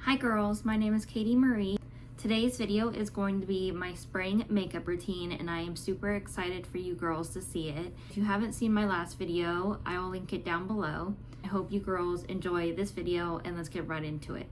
Hi girls, my name is Katie Marie. Today's video is going to be my spring makeup routine and I am super excited for you girls to see it. If you haven't seen my last video, I will link it down below. I hope you girls enjoy this video and let's get right into it.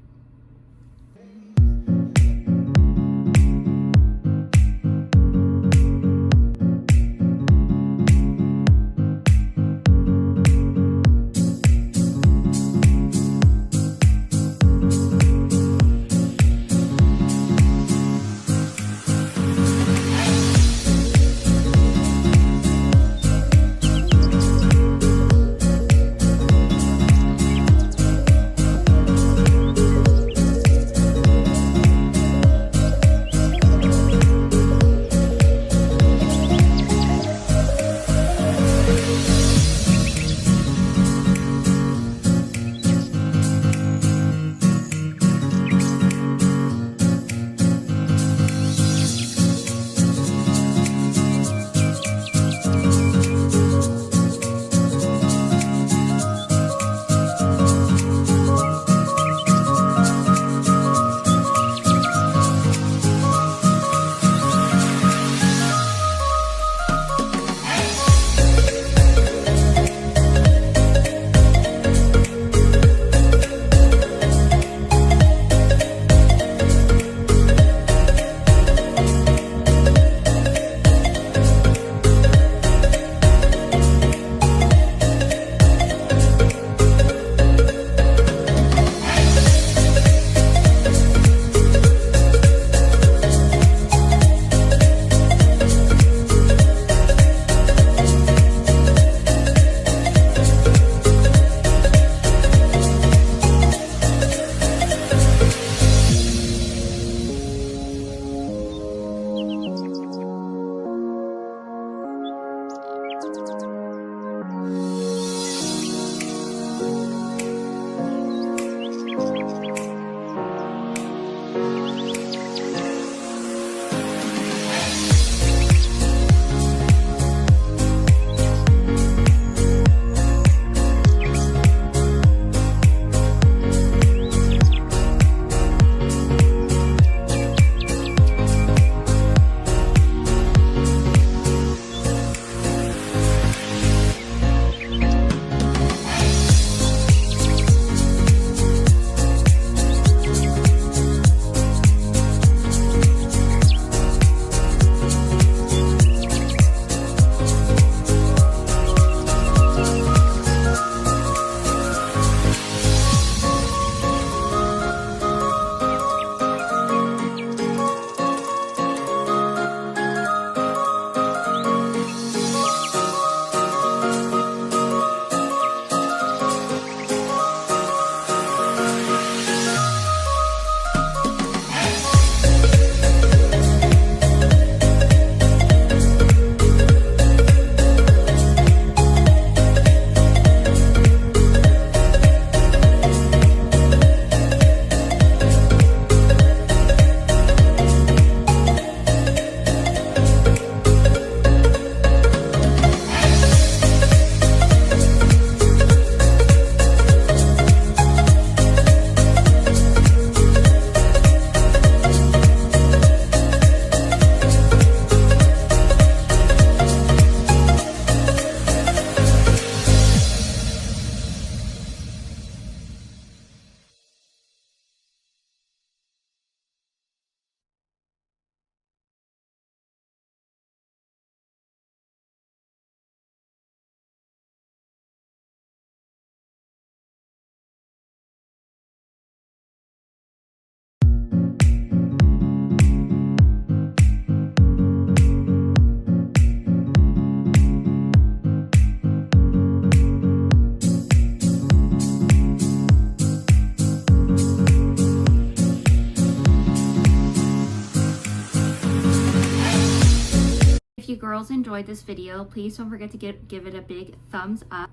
If you girls enjoyed this video, please don't forget to give it a big thumbs up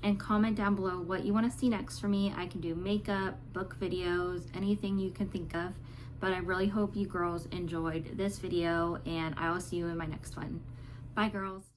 and comment down below what you want to see next for me. I can do makeup, book videos, anything you can think of, but I really hope you girls enjoyed this video and I will see you in my next one. Bye girls.